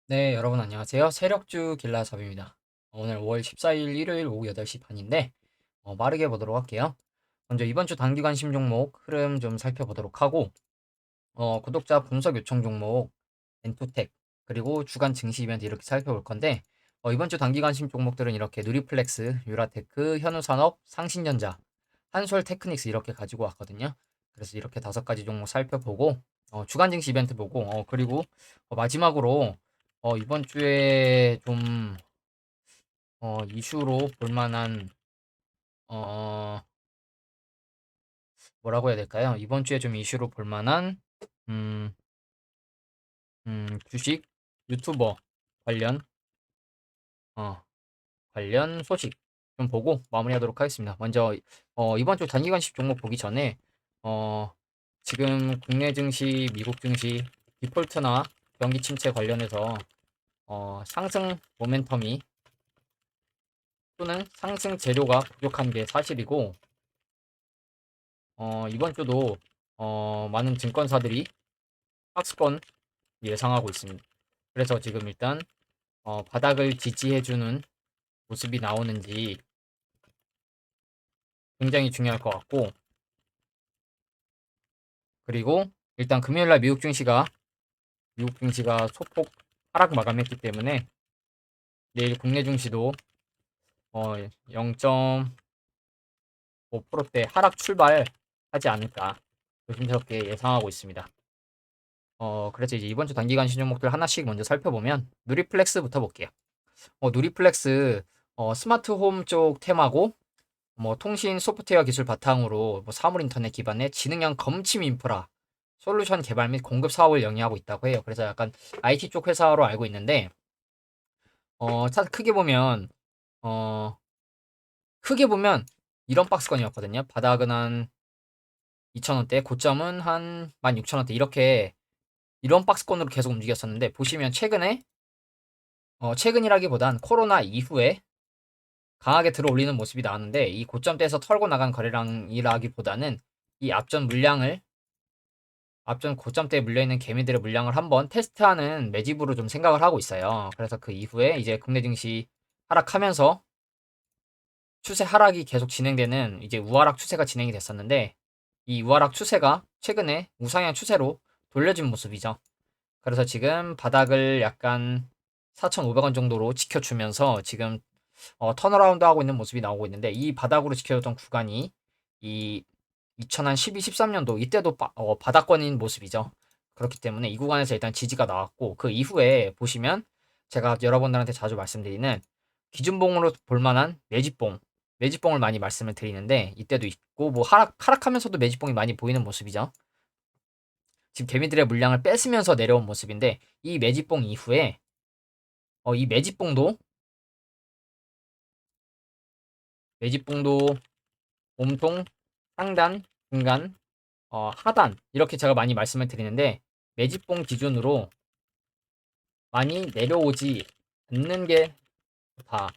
네, 여러분 안녕하세요. 세력주 길라잡입니다. 오늘 5월 14일 일요일 오후 8시 반인데 빠르게 보도록 할게요. 먼저 이번 주 단기 관심 종목 흐름 좀 살펴보도록 하고 구독자 분석 요청 종목 엔토텍 그리고 주간 증시 이벤트 이렇게 살펴볼 건데 이번 주 단기 관심 종목들은 이렇게 누리플렉스, 유라테크, 현우산업, 상신전자, 한솔테크닉스 이렇게 가지고 왔거든요. 그래서 이렇게 5가지 종목 살펴보고 주간 증시 이벤트 보고 그리고 마지막으로 이번 주에 좀 이슈로 볼 만한 어 뭐라고 해야 될까요? 이번 주에 좀 이슈로 볼 만한 음, 주식 유튜버 관련 어 관련 소식 좀 보고 마무리하도록 하겠습니다. 먼저 이번 주 단기간식 종목 보기 전에 어 지금 국내 증시, 미국 증시 디폴트나 경기 침체 관련해서 상승 모멘텀이 또는 상승 재료가 부족한 게 사실이고 이번 주도 많은 증권사들이 박스권 예상하고 있습니다. 그래서 지금 일단 바닥을 지지해주는 모습이 나오는지 굉장히 중요할 것 같고, 그리고 일단 금요일날 미국 증시가 소폭 하락 마감했기 때문에 내일 국내 증시도 0.5%대 하락 출발하지 않을까 조심스럽게 예상하고 있습니다. 그래서 이제 이번 주 단기간 신종목들 하나씩 먼저 살펴보면 누리플렉스부터 볼게요. 누리플렉스 스마트홈 쪽 테마고 뭐 통신 소프트웨어 기술 바탕으로 뭐 사물 인터넷 기반의 지능형 검침 인프라 솔루션 개발 및 공급 사업을 영위하고 있다고 해요. 그래서 약간 IT 쪽 회사로 알고 있는데 차트 어 크게 보면 이런 박스권이었거든요. 바닥은 한 2,000원대, 고점은 한 16,000원대 이렇게 이런 박스권으로 계속 움직였었는데 보시면 최근이라기보단 코로나 이후에 강하게 들어 올리는 모습이 나왔는데 이 고점대에서 털고 나간 거래량이라기보다는 이 앞전 고점대에 물려있는 개미들의 물량을 한번 테스트하는 매집으로 좀 생각을 하고 있어요. 그래서 그 이후에 이제 국내 증시 하락하면서 추세 하락이 계속 진행되는 이제 우하락 추세가 진행이 됐었는데 이 우하락 추세가 최근에 우상향 추세로 돌려진 모습이죠. 그래서 지금 바닥을 약간 4,500원 정도로 지켜주면서 지금 턴어라운드 하고 있는 모습이 나오고 있는데 이 바닥으로 지켜줬던 구간이 이 2012, 13년도 이때도 바닥권인 모습이죠. 그렇기 때문에 이 구간에서 일단 지지가 나왔고 그 이후에 보시면 제가 여러분들한테 자주 말씀드리는 기준봉으로 볼 만한 매집봉을 많이 말씀을 드리는데 이때도 있고 뭐 하락하면서도 매집봉이 많이 보이는 모습이죠. 지금 개미들의 물량을 뺏으면서 내려온 모습인데 이 매집봉 이후에 이 매집봉도 몸통, 상단, 중간, 하단 이렇게 제가 많이 말씀을 드리는데 매집봉 기준으로 많이 내려오지 않는 게 좋다.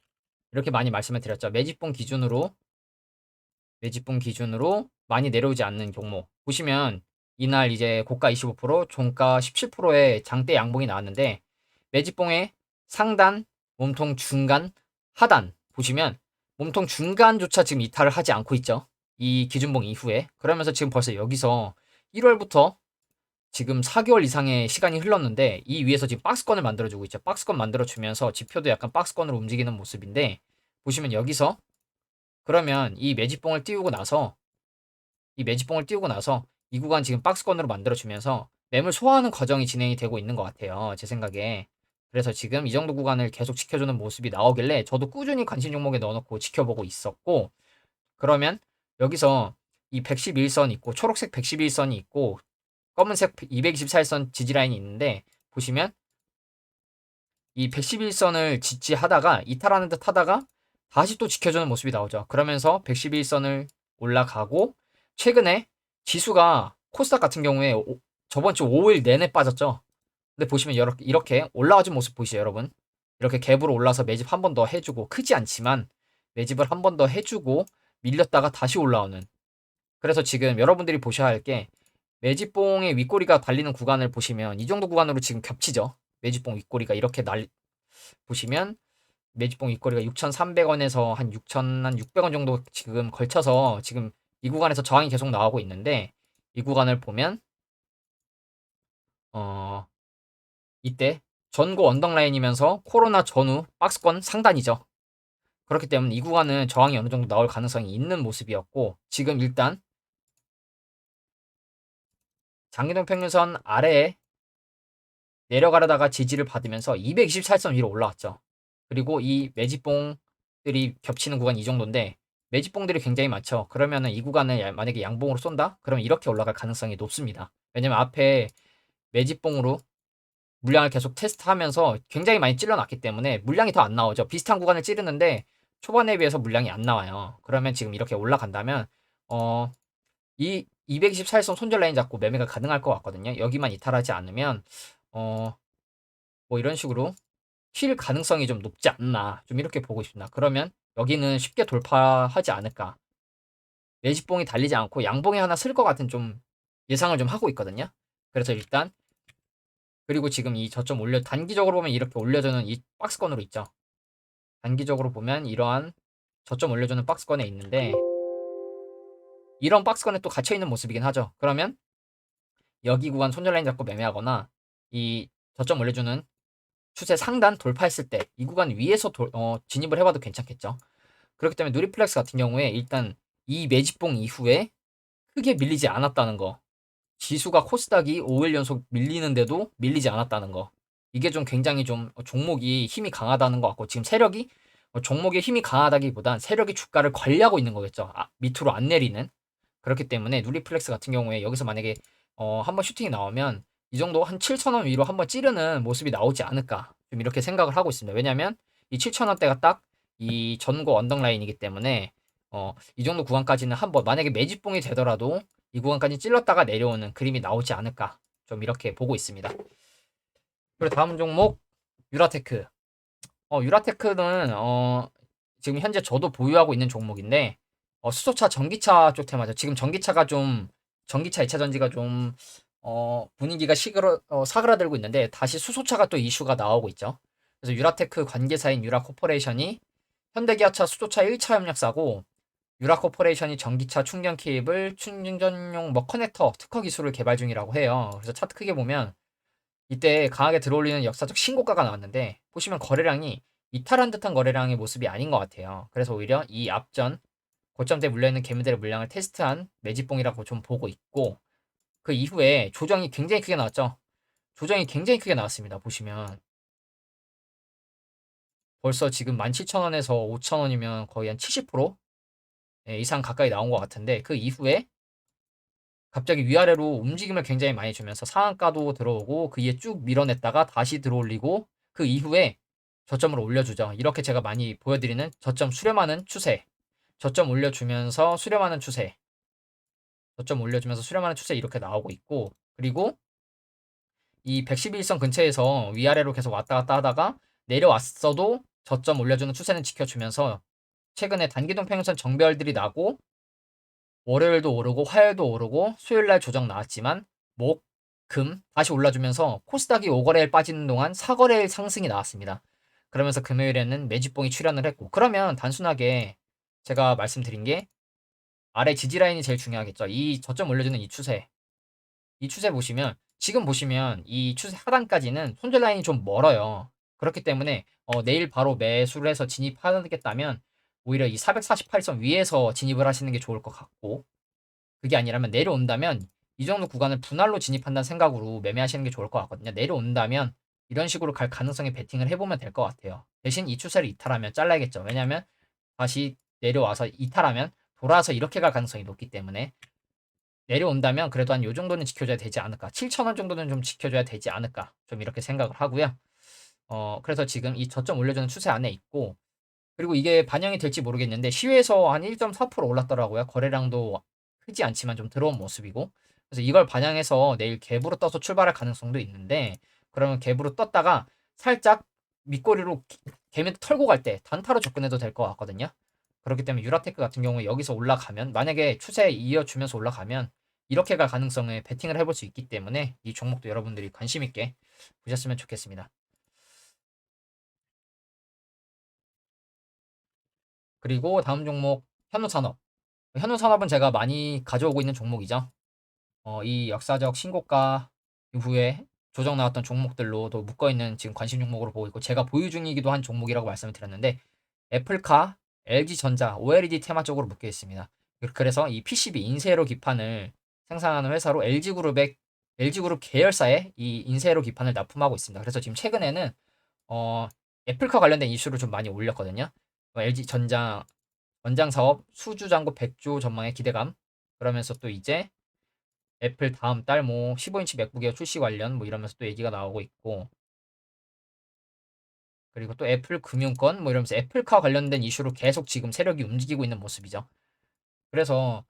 이렇게 많이 말씀을 드렸죠. 매집봉 기준으로 많이 내려오지 않는 종목. 보시면 이날 이제 고가 25%, 종가 17%의 장대 양봉이 나왔는데 매집봉의 상단, 몸통 중간, 하단 보시면 몸통 중간조차 지금 이탈을 하지 않고 있죠. 이 기준봉 이후에. 그러면서 지금 벌써 여기서 1월부터 지금 4개월 이상의 시간이 흘렀는데 이 위에서 지금 박스권을 만들어주고 있죠. 박스권 만들어주면서 지표도 약간 박스권으로 움직이는 모습인데 보시면 여기서 그러면 이 구간 지금 박스권으로 만들어주면서 매물 소화하는 과정이 진행이 되고 있는 것 같아요. 제 생각에. 그래서 지금 이 정도 구간을 계속 지켜주는 모습이 나오길래 저도 꾸준히 관심 종목에 넣어놓고 지켜보고 있었고 그러면 여기서 이 111선 있고 초록색 111선이 있고 검은색 224선 지지라인이 있는데 보시면 이 111선을 지지하다가 이탈하는 듯 하다가 다시 또 지켜주는 모습이 나오죠. 그러면서 111선을 올라가고 최근에 지수가 코스닥 같은 경우에 저번 주 5일 내내 빠졌죠. 근데 보시면 이렇게 올라와준 모습 보이시죠, 여러분? 이렇게 갭으로 올라서 매집 한 번 더 해주고 크지 않지만 매집을 한 번 더 해주고 밀렸다가 다시 올라오는. 그래서 지금 여러분들이 보셔야 할 게 매집봉의 윗꼬리가 달리는 구간을 보시면 이 정도 구간으로 지금 겹치죠. 매집봉 윗꼬리가 이렇게 보시면 매집봉 윗꼬리가 6,300원에서 한 6,600원 정도 지금 걸쳐서 지금 이 구간에서 저항이 계속 나오고 있는데, 이 구간을 보면 이때 전고 언덕 라인이면서 코로나 전후 박스권 상단이죠. 그렇기 때문에 이 구간은 저항이 어느 정도 나올 가능성이 있는 모습이었고, 지금 일단 장기동 평균선 아래에 내려가려다가 지지를 받으면서 224선 위로 올라왔죠. 그리고 이 매집봉들이 겹치는 구간이 이 정도인데, 매집봉들이 굉장히 많죠. 그러면은 이 구간을 만약에 양봉으로 쏜다? 그럼 이렇게 올라갈 가능성이 높습니다. 왜냐면 앞에 매집봉으로 물량을 계속 테스트하면서 굉장히 많이 찔러놨기 때문에 물량이 더 안 나오죠. 비슷한 구간을 찌르는데 초반에 비해서 물량이 안 나와요. 그러면 지금 이렇게 올라간다면 이 224일선 손절 라인 잡고 매매가 가능할 것 같거든요. 여기만 이탈하지 않으면 뭐 이런 식으로 킬 가능성이 좀 높지 않나, 좀 이렇게 보고 싶습니다. 그러면 여기는 쉽게 돌파하지 않을까. 매집봉이 달리지 않고 양봉이 하나 쓸 것 같은 좀 예상을 좀 하고 있거든요. 그래서 일단, 그리고 지금 이 저점 단기적으로 보면 이렇게 올려주는 이 박스권으로 있죠. 단기적으로 보면 이러한 저점 올려주는 박스권에 있는데, 이런 박스권에 또 갇혀있는 모습이긴 하죠. 그러면 여기 구간 손절 라인 잡고 매매하거나 이 저점 올려주는 추세 상단 돌파했을 때 이 구간 위에서 진입을 해봐도 괜찮겠죠. 그렇기 때문에 누리플렉스 같은 경우에 일단 이 매집봉 이후에 크게 밀리지 않았다는 거, 지수가 코스닥이 5일 연속 밀리는데도 밀리지 않았다는 거, 이게 좀 굉장히 좀 종목이 힘이 강하다는 것 같고, 지금 세력이 종목의 힘이 강하다기보단 세력이 주가를 관리하고 있는 거겠죠. 밑으로 안 내리는. 그렇기 때문에 누리플렉스 같은 경우에 여기서 만약에 한번 슈팅이 나오면 이 정도 한 7,000원 위로 한번 찌르는 모습이 나오지 않을까, 좀 이렇게 생각을 하고 있습니다. 왜냐하면 이 7,000원대가 딱 이 전고 언덕 라인이기 때문에 이 정도 구간까지는 한번 만약에 매집봉이 되더라도 이 구간까지 찔렀다가 내려오는 그림이 나오지 않을까, 좀 이렇게 보고 있습니다. 그리고 다음 종목 유라테크. 유라테크는 지금 현재 저도 보유하고 있는 종목인데, 수소차 전기차 쪽 테마죠. 지금 전기차 2차 전지가 좀 분위기가 사그라들고 있는데 다시 수소차가 또 이슈가 나오고 있죠. 그래서 유라테크 관계사인 유라코퍼레이션이 현대기아차 수소차 1차 협력사고, 유라코퍼레이션이 전기차 충전 케이블 충전용 커넥터 특허 기술을 개발 중이라고 해요. 그래서 차트 크게 보면 이때 강하게 들어올리는 역사적 신고가가 나왔는데, 보시면 거래량이 이탈한 듯한 거래량의 모습이 아닌 것 같아요. 그래서 오히려 이 앞전 고점대 물려있는 개미들의 물량을 테스트한 매집봉이라고 좀 보고 있고, 그 이후에 조정이 굉장히 크게 나왔죠. 조정이 굉장히 크게 나왔습니다. 보시면 벌써 지금 17,000원에서 5,000원이면 거의 한 70% 이상 가까이 나온 것 같은데, 그 이후에 갑자기 위아래로 움직임을 굉장히 많이 주면서 상한가도 들어오고 그 위에 쭉 밀어냈다가 다시 들어올리고 그 이후에 저점을 올려주죠. 이렇게 제가 많이 보여드리는 저점 수렴하는 추세, 저점 올려주면서 수렴하는 추세, 저점 올려주면서 수렴하는 추세, 이렇게 나오고 있고, 그리고 이 111선 근처에서 위아래로 계속 왔다 갔다 하다가 내려왔어도 저점 올려주는 추세는 지켜주면서 최근에 단기동 평균선 정배열들이 나고 월요일도 오르고 화요일도 오르고 수요일날 조정 나왔지만 목, 금 다시 올라주면서 코스닥이 5거래일 빠지는 동안 4거래일 상승이 나왔습니다. 그러면서 금요일에는 매집봉이 출현을 했고, 그러면 단순하게 제가 말씀드린 게 아래 지지라인이 제일 중요하겠죠. 이 저점 올려주는 이 추세 보시면, 지금 보시면 이 추세 하단까지는 손절 라인이 좀 멀어요. 그렇기 때문에 내일 바로 매수를 해서 진입하겠다면 오히려 이 448선 위에서 진입을 하시는 게 좋을 것 같고, 그게 아니라면 내려온다면 이 정도 구간을 분할로 진입한다는 생각으로 매매하시는 게 좋을 것 같거든요. 내려온다면 이런 식으로 갈 가능성에 베팅을 해보면 될 것 같아요. 대신 이 추세를 이탈하면 잘라야겠죠. 왜냐하면 다시 내려와서 이탈하면 돌아서 이렇게 갈 가능성이 높기 때문에, 내려온다면 그래도 한 요 정도는 지켜줘야 되지 않을까. 7,000원 정도는 좀 지켜줘야 되지 않을까. 좀 이렇게 생각을 하고요. 그래서 지금 이 저점 올려주는 추세 안에 있고, 그리고 이게 반영이 될지 모르겠는데 시외에서 한 1.4% 올랐더라고요. 거래량도 크지 않지만 좀 들어온 모습이고. 그래서 이걸 반영해서 내일 갭으로 떠서 출발할 가능성도 있는데, 그러면 갭으로 떴다가 살짝 밑꼬리로 개미 털고 갈 때 단타로 접근해도 될 것 같거든요. 그렇기 때문에 유라테크 같은 경우에 여기서 올라가면, 만약에 추세 이어주면서 올라가면 이렇게 갈 가능성에 베팅을 해볼 수 있기 때문에 이 종목도 여러분들이 관심 있게 보셨으면 좋겠습니다. 그리고 다음 종목 현우산업. 현우산업은 제가 많이 가져오고 있는 종목이죠. 이 역사적 신고가 이후에 조정 나왔던 종목들로도 묶어있는 지금 관심 종목으로 보고 있고 제가 보유 중이기도 한 종목이라고 말씀을 드렸는데 애플카, LG전자, OLED 테마 쪽으로 묶여 있습니다. 그래서 이 PCB 인쇄로 기판을 생산하는 회사로 LG그룹 계열사에 이 인쇄로 기판을 납품하고 있습니다. 그래서 지금 최근에는 애플카 관련된 이슈를 좀 많이 올렸거든요. LG전자 원장 사업 수주 잔고 100조 전망의 기대감. 그러면서 또 이제 애플 다음 달 뭐 15인치 맥북 에어 출시 관련 뭐 이러면서 또 얘기가 나오고 있고 그리고 또 애플 금융권 뭐 이러면서 애플카 관련된 이슈로 계속 지금 세력이 움직이고 있는 모습이죠. 그래서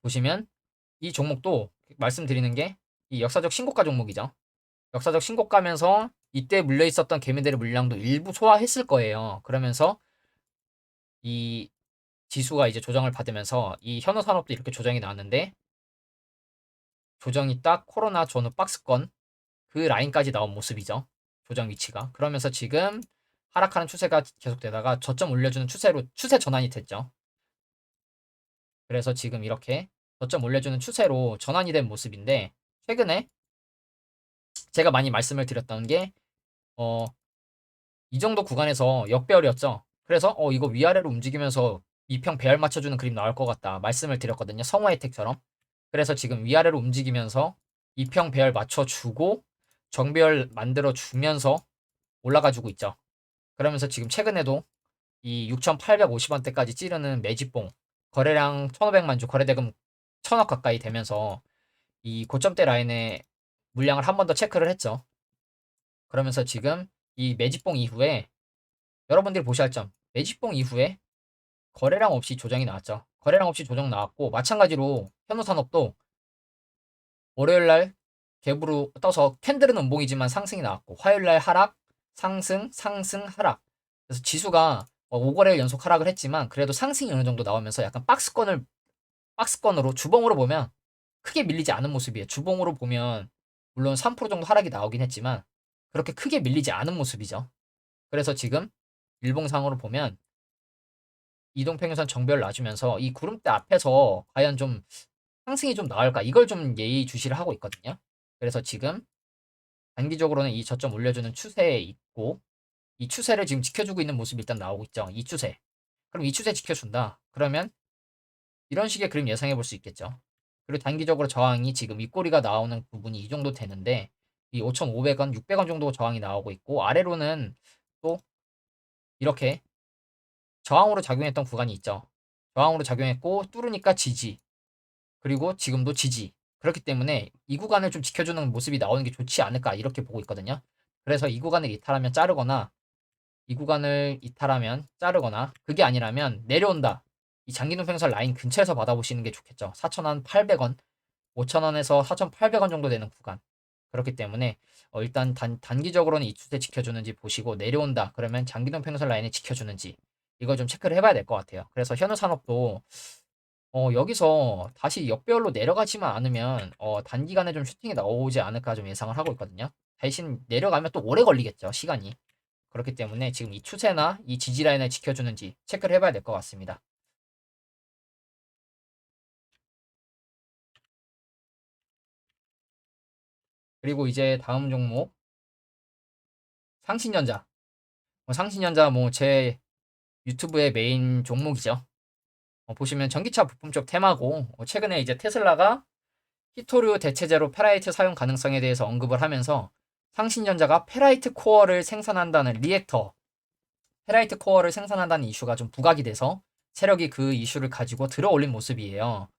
보시면 이 종목도 말씀드리는 게 이 역사적 신고가 종목이죠. 역사적 신고가면서 이때 물려 있었던 개미들의 물량도 일부 소화했을 거예요. 그러면서 이 지수가 이제 조정을 받으면서 이 현우산업도 이렇게 조정이 나왔는데 조정이 딱 코로나 전후 박스권 그 라인까지 나온 모습이죠. 조정 위치가. 그러면서 지금 하락하는 추세가 계속되다가 저점 올려주는 추세로 추세 전환이 됐죠. 그래서 지금 이렇게 저점 올려주는 추세로 전환이 된 모습인데 최근에 제가 많이 말씀을 드렸던 게 이 정도 구간에서 역배열이었죠. 그래서 이거 위아래로 움직이면서 이평 배열 맞춰주는 그림 나올 것 같다 말씀을 드렸거든요. 성화 혜택처럼. 그래서 지금 위아래로 움직이면서 이평 배열 맞춰주고 정배열 만들어주면서 올라가지고 있죠. 그러면서 지금 최근에도 이 6,850원대까지 찌르는 매집봉 거래량 1,500만 주 거래대금 1,000억 가까이 되면서 이 고점대 라인에 물량을 한 번 더 체크를 했죠. 그러면서 지금 이 매집봉 이후에 여러분들이 보셔야 할 점 매집봉 이후에 거래량 없이 조정이 나왔죠. 거래량 없이 조정 나왔고 마찬가지로 현우산업도 월요일날 갭으로 떠서 캔들은 음봉이지만 상승이 나왔고 화요일날 하락, 상승, 상승, 하락. 그래서 지수가 5거래일 연속 하락을 했지만 그래도 상승이 어느 정도 나오면서 약간 박스권으로 주봉으로 보면 크게 밀리지 않은 모습이에요. 주봉으로 보면 물론 3% 정도 하락이 나오긴 했지만 그렇게 크게 밀리지 않은 모습이죠. 그래서 지금 일봉상으로 보면 이동평균선 정배를 놔주면서 이 구름대 앞에서 과연 좀 상승이 좀 나올까 이걸 좀 예의주시를 하고 있거든요. 그래서 지금 단기적으로는 이 저점 올려주는 추세에 있고 이 추세를 지금 지켜주고 있는 모습이 일단 나오고 있죠. 이 추세. 그럼 이 추세 지켜준다. 그러면 이런 식의 그림 예상해 볼 수 있겠죠. 그리고 단기적으로 저항이 지금 윗꼬리가 나오는 부분이 이 정도 되는데 이 5,500원, 600원 정도 저항이 나오고 있고 아래로는 또 이렇게 저항으로 작용했던 구간이 있죠. 저항으로 작용했고 뚫으니까 지지. 그리고 지금도 지지. 그렇기 때문에 이 구간을 좀 지켜주는 모습이 나오는 게 좋지 않을까 이렇게 보고 있거든요. 그래서 이 구간을 이탈하면 자르거나 이 구간을 이탈하면 자르거나 그게 아니라면 내려온다. 이 장기눈평선 라인 근처에서 받아보시는 게 좋겠죠. 4,800원, 5,000원에서 4,800원 정도 되는 구간. 그렇기 때문에 일단 단기적으로는 이 추세 지켜주는지 보시고 내려온다. 그러면 장기눈평선 라인을 지켜주는지 이걸 좀 체크를 해봐야 될 것 같아요. 그래서 현우산업도 여기서 다시 역배열로 내려가지만 않으면 단기간에 좀 슈팅이 나오지 않을까 좀 예상을 하고 있거든요. 대신 내려가면 또 오래 걸리겠죠, 시간이. 그렇기 때문에 지금 이 추세나 이 지지 라인을 지켜주는지 체크를 해봐야 될 것 같습니다. 그리고 이제 다음 종목 상신전자. 상신전자 뭐 제 유튜브의 메인 종목이죠. 보시면 전기차 부품 쪽 테마고 최근에 이제 테슬라가 히토류 대체제로 페라이트 사용 가능성에 대해서 언급을 하면서 상신전자가 페라이트 코어를 생산한다는 리액터, 페라이트 코어를 생산한다는 이슈가 좀 부각이 돼서 세력이 그 이슈를 가지고 들어 올린 모습이에요.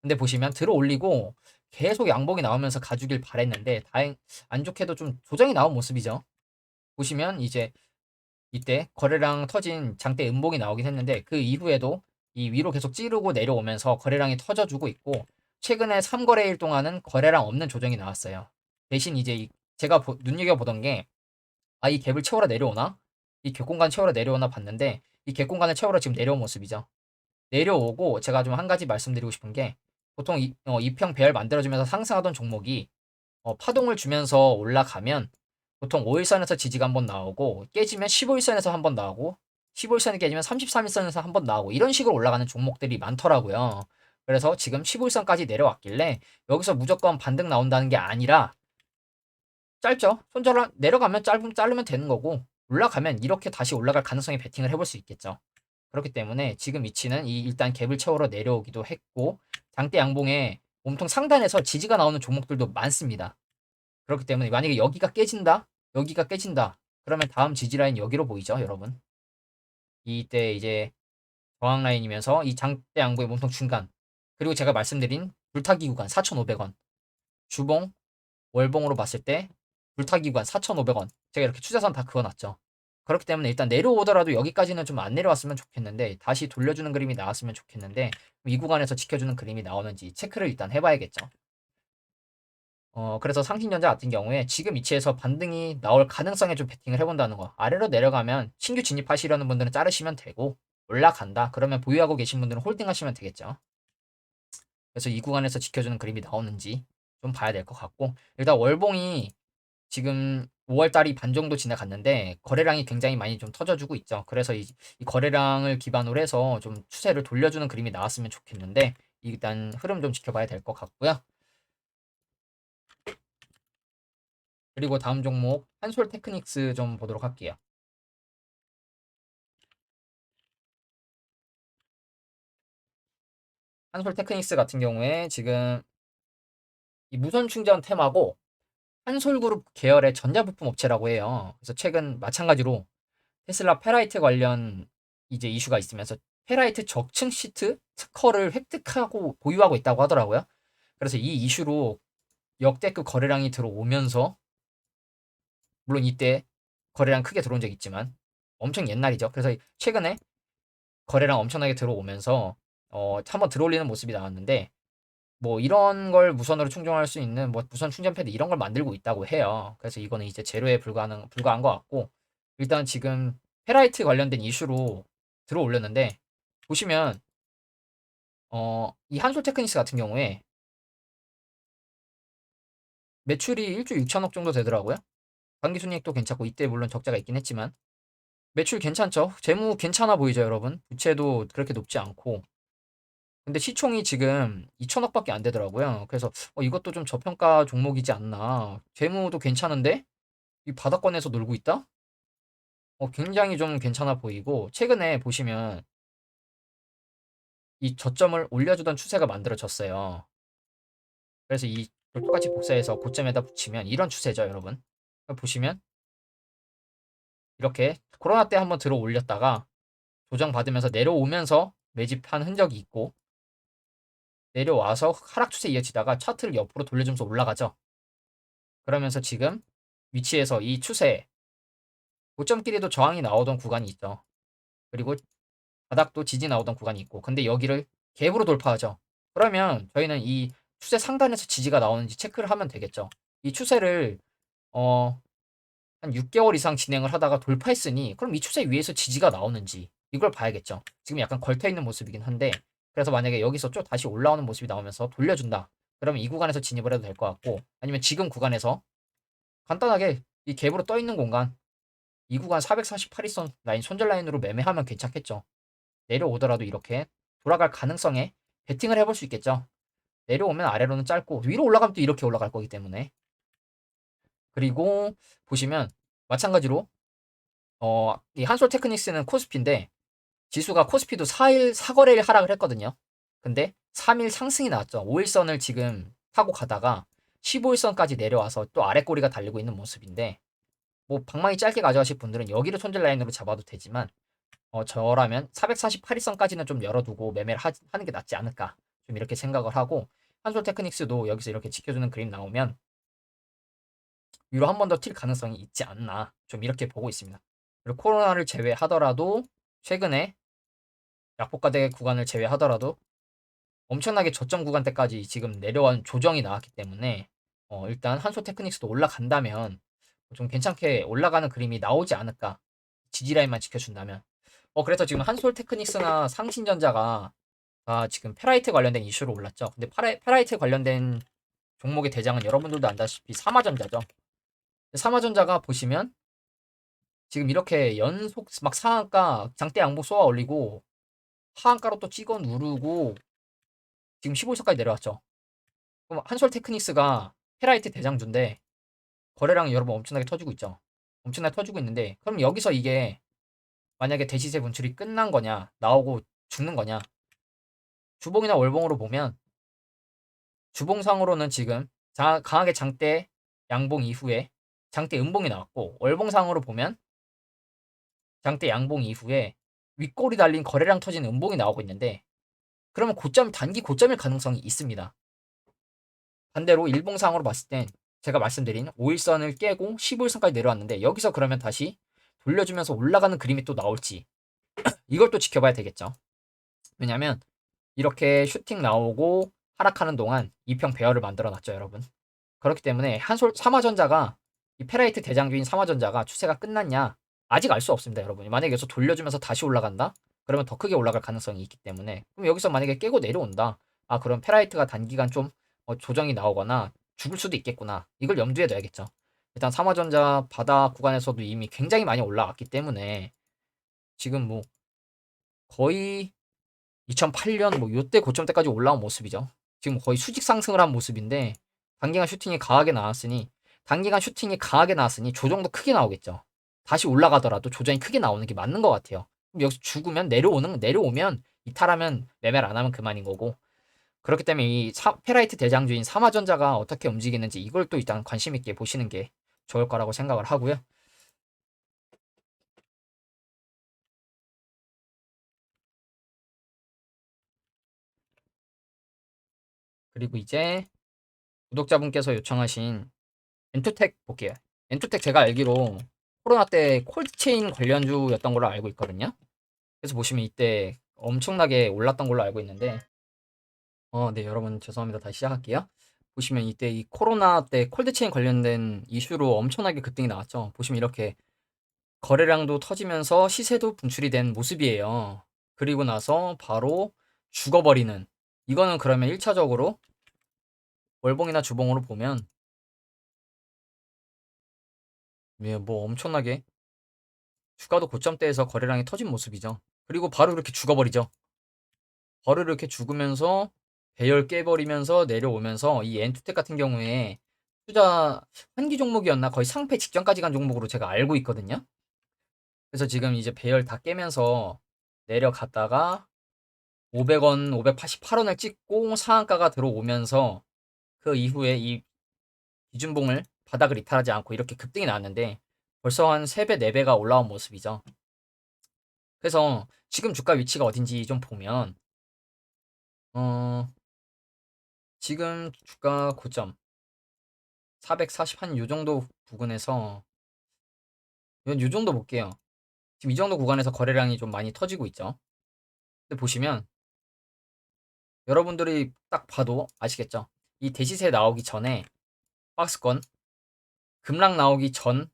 근데 보시면 들어 올리고 계속 양봉이 나오면서 가주길 바랬는데 안 좋게도 좀 조정이 나온 모습이죠. 보시면 이제 이때 거래량 터진 장대 음봉이 나오긴 했는데 그 이후에도 이 위로 계속 찌르고 내려오면서 거래량이 터져주고 있고 최근에 3거래일 동안은 거래량 없는 조정이 나왔어요. 대신 이제 제가 눈여겨보던 게 이 갭을 채우러 내려오나? 이 갭공간 채우러 내려오나 봤는데 이 갭공간을 채우러 지금 내려온 모습이죠. 내려오고 제가 좀 한 가지 말씀드리고 싶은 게 보통 이평 배열 만들어주면서 상승하던 종목이 파동을 주면서 올라가면 보통 5일선에서 지지가 한번 나오고 깨지면 15일선에서 한번 나오고 15일선이 깨지면 33일선에서 한번 나오고 이런 식으로 올라가는 종목들이 많더라고요. 그래서 지금 15일선까지 내려왔길래 여기서 무조건 반등 나온다는 게 아니라 짧죠. 손절한 내려가면 자르면 되는 거고 올라가면 이렇게 다시 올라갈 가능성에 베팅을 해볼 수 있겠죠. 그렇기 때문에 지금 위치는 이 일단 갭을 채우러 내려오기도 했고 장대 양봉에 몸통 상단에서 지지가 나오는 종목들도 많습니다. 그렇기 때문에 만약에 여기가 깨진다. 그러면 다음 지지 라인 여기로 보이죠, 여러분. 이때 이제 저항 라인이면서 이 장대 양봉의 몸통 중간 그리고 제가 말씀드린 불타기 구간 4,500원 주봉 월봉으로 봤을 때 불타기 구간 4,500원 제가 이렇게 추세선 다 그어놨죠. 그렇기 때문에 일단 내려오더라도 여기까지는 좀 안 내려왔으면 좋겠는데 다시 돌려주는 그림이 나왔으면 좋겠는데 이 구간에서 지켜주는 그림이 나오는지 체크를 일단 해봐야겠죠. 그래서 상신전자 같은 경우에 지금 위치에서 반등이 나올 가능성에 좀 베팅을 해본다는 거. 아래로 내려가면 신규 진입하시려는 분들은 자르시면 되고 올라간다. 그러면 보유하고 계신 분들은 홀딩하시면 되겠죠. 그래서 이 구간에서 지켜주는 그림이 나오는지 좀 봐야 될 것 같고 일단 월봉이 지금 5월 달이 반 정도 지나갔는데 거래량이 굉장히 많이 좀 터져주고 있죠. 그래서 이 거래량을 기반으로 해서 좀 추세를 돌려주는 그림이 나왔으면 좋겠는데 일단 흐름 좀 지켜봐야 될 것 같고요. 그리고 다음 종목 한솔 테크닉스 좀 보도록 할게요. 한솔 테크닉스 같은 경우에 지금 이 무선 충전 테마고 한솔그룹 계열의 전자부품 업체라고 해요. 그래서 최근 마찬가지로 테슬라 페라이트 관련 이제 이슈가 있으면서 페라이트 적층 시트 특허를 획득하고 보유하고 있다고 하더라고요. 그래서 이 이슈로 역대급 거래량이 들어오면서 물론 이때 거래량 크게 들어온 적 있지만 엄청 옛날이죠. 그래서 최근에 거래량 엄청나게 들어오면서 한번 들어올리는 모습이 나왔는데 뭐 이런 걸 무선으로 충전할 수 있는 뭐 무선 충전 패드 이런 걸 만들고 있다고 해요. 그래서 이거는 이제 제로에 불과한 것 같고 일단 지금 페라이트 관련된 이슈로 들어올렸는데 보시면 이 한솔 테크닉스 같은 경우에 매출이 1조 6천억 정도 되더라고요. 당기순이익도 괜찮고 이때 물론 적자가 있긴 했지만 매출 괜찮죠? 재무 괜찮아 보이죠, 여러분? 부채도 그렇게 높지 않고 근데 시총이 지금 2천억밖에 안 되더라고요. 그래서 이것도 좀 저평가 종목이지 않나. 재무도 괜찮은데 이 바닥권에서 놀고 있다? 굉장히 좀 괜찮아 보이고 최근에 보시면 이 저점을 올려주던 추세가 만들어졌어요. 그래서 이 똑같이 복사해서 고점에다 붙이면 이런 추세죠, 여러분. 보시면 이렇게 코로나 때 한번 들어 올렸다가 조정받으면서 내려오면서 매집한 흔적이 있고 내려와서 하락 추세 이어지다가 차트를 옆으로 돌려주면서 올라가죠. 그러면서 지금 위치에서 이 추세 고점끼리도 저항이 나오던 구간이 있죠. 그리고 바닥도 지지 나오던 구간이 있고 근데 여기를 갭으로 돌파하죠. 그러면 저희는 이 추세 상단에서 지지가 나오는지 체크를 하면 되겠죠. 이 추세를 어, 한 6개월 이상 진행을 하다가 돌파했으니 그럼 이 추세 위에서 지지가 나오는지 이걸 봐야겠죠. 지금 약간 걸터 있는 모습이긴 한데 그래서 만약에 여기서 좀 다시 올라오는 모습이 나오면서 돌려준다. 그러면 이 구간에서 진입을 해도 될 것 같고 아니면 지금 구간에서 간단하게 이 갭으로 떠 있는 공간 이 구간 448일선 라인 손절 라인으로 매매하면 괜찮겠죠. 내려오더라도 이렇게 돌아갈 가능성에 베팅을 해볼 수 있겠죠. 내려오면 아래로는 짧고 위로 올라가면 또 이렇게 올라갈 거기 때문에 그리고 보시면 마찬가지로 이 한솔 테크닉스는 코스피인데 지수가 코스피도 4일 4거래일 하락을 했거든요. 근데 3일 상승이 나왔죠. 5일선을 지금 타고 가다가 15일선까지 내려와서 또 아래 꼬리가 달리고 있는 모습인데 뭐 방망이 짧게 가져가실 분들은 여기를 손절 라인으로 잡아도 되지만 저라면 448일선까지는 좀 열어두고 매매를 하는 게 낫지 않을까 좀 이렇게 생각을 하고 한솔 테크닉스도 여기서 이렇게 지켜주는 그림 나오면 위로 한 번 더 튈 가능성이 있지 않나 좀 이렇게 보고 있습니다. 그리고 코로나를 제외하더라도 최근에 약보가대 구간을 제외하더라도 엄청나게 저점 구간대까지 지금 내려온 조정이 나왔기 때문에 일단 한솔 테크닉스도 올라간다면 좀 괜찮게 올라가는 그림이 나오지 않을까 지지라인만 지켜준다면 그래서 지금 한솔 테크닉스나 상신전자가 지금 페라이트 관련된 이슈로 올랐죠. 근데 페라이트 관련된 종목의 대장은 여러분들도 안다시피 삼화전자죠. 삼화전자가 보시면 지금 이렇게 연속 막 상한가 장대 양봉 쏘아 올리고 하한가로 또 찍어 누르고 지금 15일선까지 내려왔죠. 그럼 한솔테크닉스가 페라이트 대장주인데 거래량이 여러분 엄청나게 터지고 있죠. 엄청나게 터지고 있는데 그럼 여기서 이게 만약에 대시세 분출이 끝난 거냐 나오고 죽는 거냐 주봉이나 월봉으로 보면 주봉상으로는 지금 강하게 장대 양봉 이후에 장대 음봉이 나왔고 월봉상으로 보면 장대 양봉 이후에 윗골이 달린 거래량 터진 음봉이 나오고 있는데 그러면 단기 고점일 가능성이 있습니다. 반대로 일봉상으로 봤을 땐 제가 말씀드린 5일선을 깨고 15일선까지 내려왔는데 여기서 그러면 다시 돌려주면서 올라가는 그림이 또 나올지 이걸 또 지켜봐야 되겠죠. 왜냐면 이렇게 슈팅 나오고 하락하는 동안 2평 배열을 만들어 놨죠, 여러분. 그렇기 때문에 삼화전자가 이 페라이트 대장주인 삼화전자가 추세가 끝났냐 아직 알 수 없습니다, 여러분. 만약에 여기서 돌려주면서 다시 올라간다? 그러면 더 크게 올라갈 가능성이 있기 때문에 그럼 여기서 만약에 깨고 내려온다. 그럼 페라이트가 단기간 좀 조정이 나오거나 죽을 수도 있겠구나. 이걸 염두에 둬야겠죠. 일단 삼화전자 바닥 구간에서도 이미 굉장히 많이 올라왔기 때문에 지금 뭐 거의 2008년 뭐 요때 고점 때까지 올라온 모습이죠. 지금 거의 수직 상승을 한 모습인데 단기간 슈팅이 강하게 나왔으니 조정도 크게 나오겠죠. 다시 올라가더라도 조정이 크게 나오는 게 맞는 것 같아요. 그럼 여기서 죽으면 내려오면 이탈하면 매매를 안 하면 그만인 거고 그렇기 때문에 이 페라이트 대장주인 삼화전자가 어떻게 움직이는지 이걸 또 일단 관심 있게 보시는 게 좋을 거라고 생각을 하고요. 그리고 이제 구독자분께서 요청하신 엔투텍 볼게요. 엔투텍 제가 알기로 코로나 때 콜드체인 관련주였던 걸로 알고 있거든요. 그래서 보시면 이때 엄청나게 올랐던 걸로 알고 있는데 네, 여러분 죄송합니다. 다시 시작할게요. 보시면 이때 이 코로나 때 콜드체인 관련된 이슈로 엄청나게 급등이 나왔죠. 보시면 이렇게 거래량도 터지면서 시세도 분출이 된 모습이에요. 그리고 나서 바로 죽어버리는 이거는 그러면 1차적으로 월봉이나 주봉으로 보면 뭐 엄청나게 주가도 고점대에서 거래량이 터진 모습이죠. 그리고 바로 이렇게 죽어버리죠. 바로 이렇게 죽으면서 배열 깨버리면서 내려오면서 이 엔투텍 같은 경우에 투자 환기 종목이었나 거의 상패 직전까지 간 종목으로 제가 알고 있거든요. 그래서 지금 이제 배열 다 깨면서 내려갔다가 500원, 588원을 찍고 상한가가 들어오면서 그 이후에 이 기준봉을 바닥을 이탈하지 않고 이렇게 급등이 나왔는데 벌써 한 3배, 4배가 올라온 모습이죠. 그래서 지금 주가 위치가 어딘지 좀 보면 어, 지금 주가 고점 440 한 요 정도 부근에서 요 정도 볼게요. 지금 이 정도 구간에서 거래량이 좀 많이 터지고 있죠. 근데 보시면 여러분들이 딱 봐도 아시겠죠? 이 대시세 나오기 전에 박스권, 급락 나오기 전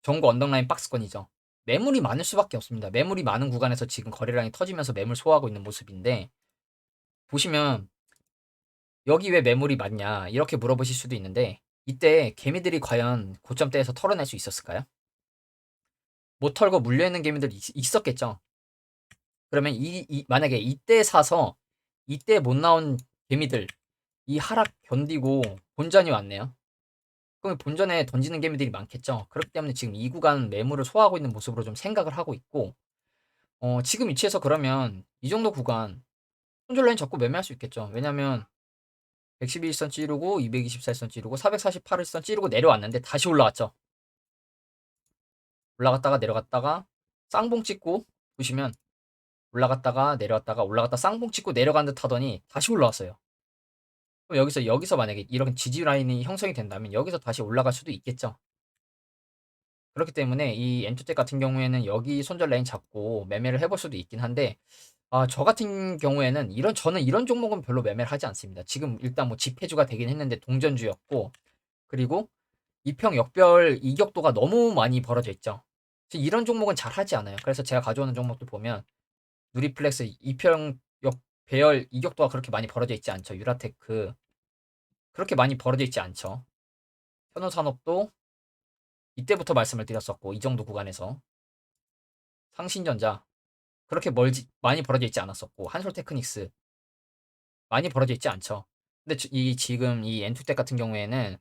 전고 언덕라인 박스권이죠. 매물이 많을 수밖에 없습니다. 매물이 많은 구간에서 지금 거래량이 터지면서 매물 소화하고 있는 모습인데 보시면 여기 왜 매물이 많냐 이렇게 물어보실 수도 있는데 이때 개미들이 과연 고점대에서 털어낼 수 있었을까요? 못 털고 물려있는 개미들이 있었겠죠. 그러면 만약에 이때 사서 이때 못 나온 개미들 이 하락 견디고 본전이 왔네요. 그럼 본전에 던지는 개미들이 많겠죠. 그렇기 때문에 지금 이 구간 매물을 소화하고 있는 모습으로 좀 생각을 하고 있고 지금 위치에서 그러면 이 정도 구간 손절 라인 잡고 매매할 수 있겠죠. 왜냐면 111선 찌르고 224선 찌르고 448선 찌르고 내려왔는데 다시 올라왔죠. 올라갔다가 내려갔다가 쌍봉 찍고 보시면 올라갔다가 내려왔다가 올라갔다 쌍봉 찍고 내려간 듯 하더니 다시 올라왔어요. 그럼 여기서 만약에 이런 지지 라인이 형성이 된다면 여기서 다시 올라갈 수도 있겠죠. 그렇기 때문에 이 엔투텍 같은 경우에는 여기 손절 라인 잡고 매매를 해볼 수도 있긴 한데 저 같은 경우에는 저는 이런 종목은 별로 매매를 하지 않습니다. 지금 일단 뭐 집회주가 되긴 했는데 동전주였고 그리고 이평 역별 이격도가 너무 많이 벌어져 있죠. 이런 종목은 잘 하지 않아요. 그래서 제가 가져오는 종목들 보면 누리플렉스 이평 배열 이격도가 그렇게 많이 벌어져 있지 않죠. 유라테크 그렇게 많이 벌어져 있지 않죠. 현우산업도 이때부터 말씀을 드렸었고 이 정도 구간에서 상신전자 그렇게 멀지 많이 벌어져 있지 않았었고 한솔테크닉스 많이 벌어져 있지 않죠. 근데 이 지금 이 엔투텍 같은 경우에는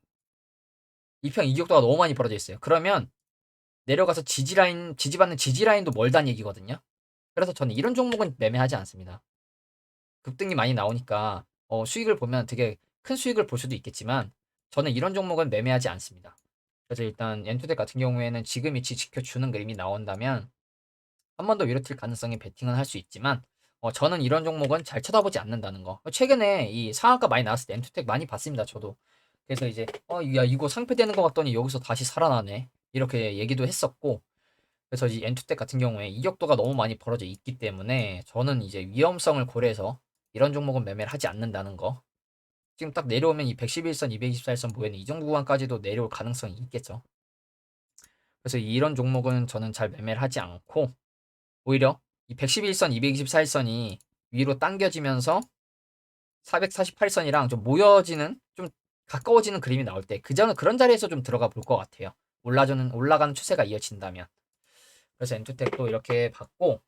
이평 이격도가 너무 많이 벌어져 있어요. 그러면 내려가서 지지라인 지지받는 지지라인도 멀다는 얘기거든요. 그래서 저는 이런 종목은 매매하지 않습니다. 급등이 많이 나오니까 수익을 보면 되게 큰 수익을 볼 수도 있겠지만 저는 이런 종목은 매매하지 않습니다. 그래서 일단 엔투텍 같은 경우에는 지금 위치 지켜주는 그림이 나온다면 한 번 더 위로 튈 가능성이 베팅은 할 수 있지만 저는 이런 종목은 잘 쳐다보지 않는다는 거. 최근에 이 상한가 많이 나왔을 때 엔투텍 많이 봤습니다. 저도. 그래서 이제 야 이거 상패되는 것 같더니 여기서 다시 살아나네. 이렇게 얘기도 했었고 그래서 이 엔투텍 같은 경우에 이격도가 너무 많이 벌어져 있기 때문에 저는 이제 위험성을 고려해서 이런 종목은 매매를 하지 않는다는 거. 지금 딱 내려오면 이 111선, 224일선 모여있는 이 정도 구간까지도 내려올 가능성이 있겠죠. 그래서 이런 종목은 저는 잘 매매를 하지 않고 오히려 이 111선, 224일선이 위로 당겨지면서 448선이랑 좀 모여지는 좀 가까워지는 그림이 나올 때 그런 자리에서 좀 들어가 볼 것 같아요. 올라가는 추세가 이어진다면. 그래서 엔투텍도 이렇게 봤고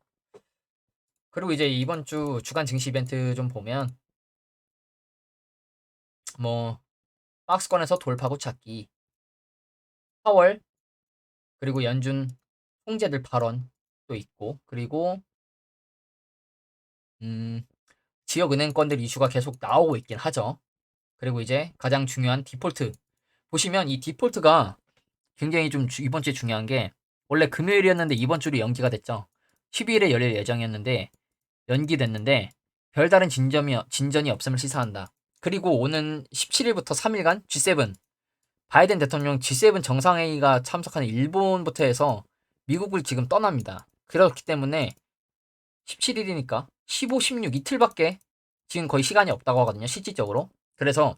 그리고 이제 이번 주 주간 증시 이벤트 좀 보면 뭐 박스권에서 돌파구 찾기, 파월 그리고 연준 총재들 발언도 있고 그리고 음, 지역은행권들 이슈가 계속 나오고 있긴 하죠. 그리고 이제 가장 중요한 디폴트 보시면 이 디폴트가 굉장히 좀 이번 주에 중요한 게 원래 금요일이었는데 이번 주로 연기가 됐죠. 12일에 열릴 예정이었는데 연기됐는데 별다른 진전이 없음을 시사한다. 그리고 오는 17일부터 3일간 G7 바이든 대통령 G7 정상회의가 참석하는 일본부터 해서 미국을 지금 떠납니다. 그렇기 때문에 17일이니까 15, 16 이틀밖에 지금 거의 시간이 없다고 하거든요. 실질적으로. 그래서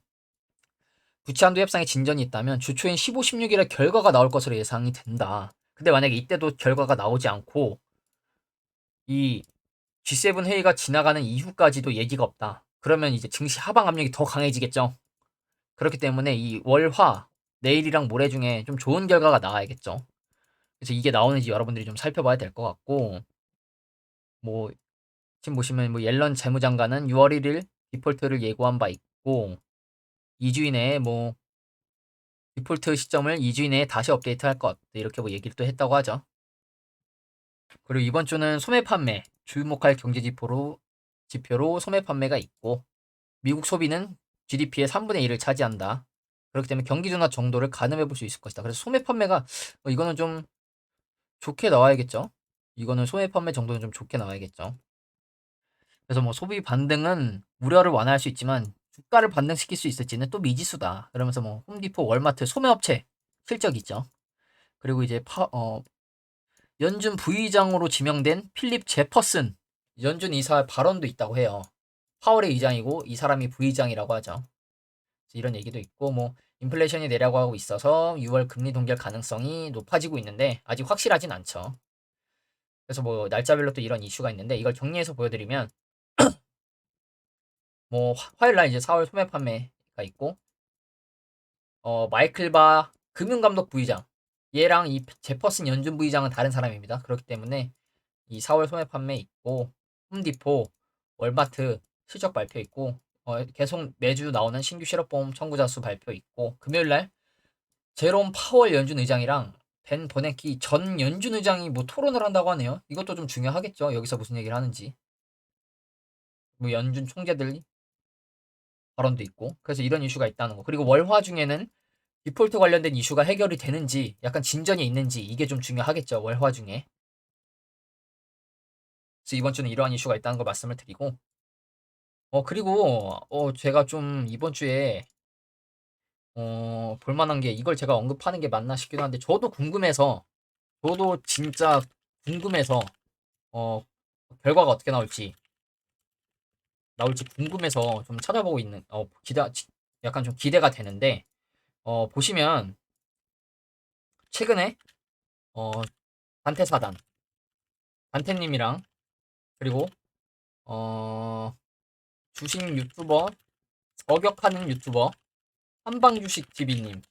부채한도 협상에 진전이 있다면 주초인 15, 16일에 결과가 나올 것으로 예상이 된다. 근데 만약에 이때도 결과가 나오지 않고 이 G7 회의가 지나가는 이후까지도 얘기가 없다. 그러면 이제 증시 하방 압력이 더 강해지겠죠. 그렇기 때문에 이 월화 내일이랑 모레 중에 좀 좋은 결과가 나와야겠죠. 그래서 이게 나오는지 여러분들이 좀 살펴봐야 될 것 같고 뭐 지금 보시면 뭐 옐런 재무장관은 6월 1일 디폴트를 예고한 바 있고 2주 이내에 뭐 디폴트 시점을 2주 이내에 다시 업데이트할 것 이렇게 뭐 얘기를 또 했다고 하죠. 그리고 이번 주는 소매 판매 주목할 경제 지표로 소매 판매가 있고 미국 소비는 GDP의 3분의 1을 차지한다. 그렇기 때문에 경기 둔화 정도를 가늠해 볼 수 있을 것이다. 그래서 소매 판매가 이거는 좀 좋게 나와야겠죠. 이거는 소매 판매 정도는 좀 좋게 나와야겠죠. 그래서 뭐 소비 반등은 우려를 완화할 수 있지만 주가를 반등시킬 수 있을지는 또 미지수다. 그러면서 뭐 홈디포, 월마트, 소매업체 실적 있죠. 그리고 이제 연준 부의장으로 지명된 필립 제퍼슨 연준 이사 발언도 있다고 해요. 파월의 의장이고 이 사람이 부의장이라고 하죠. 이런 얘기도 있고 뭐 인플레이션이 내려가고 있어서 6월 금리 동결 가능성이 높아지고 있는데 아직 확실하진 않죠. 그래서 뭐 날짜별로 또 이런 이슈가 있는데 이걸 정리해서 보여드리면 뭐 화요일 날 이제 4월 소매 판매가 있고 마이클 바 금융감독 부의장 얘랑 이 제퍼슨 연준 부의장은 다른 사람입니다. 그렇기 때문에 이 4월 소매 판매 있고 홈디포, 월마트 실적 발표 있고 계속 매주 나오는 신규 실업보험 청구자 수 발표 있고 금요일 날 제롬 파월 연준 의장이랑 벤 버네키 전 연준 의장이 뭐 토론을 한다고 하네요. 이것도 좀 중요하겠죠. 여기서 무슨 얘기를 하는지. 뭐 연준 총재들 발언도 있고. 그래서 이런 이슈가 있다는 거. 그리고 월화 중에는 디폴트 관련된 이슈가 해결이 되는지 약간 진전이 있는지 이게 좀 중요하겠죠. 월화 중에. 그래서 이번 주는 이러한 이슈가 있다는 걸 말씀을 드리고 그리고 제가 좀 이번 주에 볼만한 게 이걸 제가 언급하는 게 맞나 싶기도 한데 저도 진짜 궁금해서 어 결과가 어떻게 나올지 궁금해서 좀 찾아보고 있는 약간 좀 기대가 되는데 보시면 최근에 어 단테사단 단테님이랑 그리고 어 주식 유튜버, 저격하는 유튜버, 한방주식TV님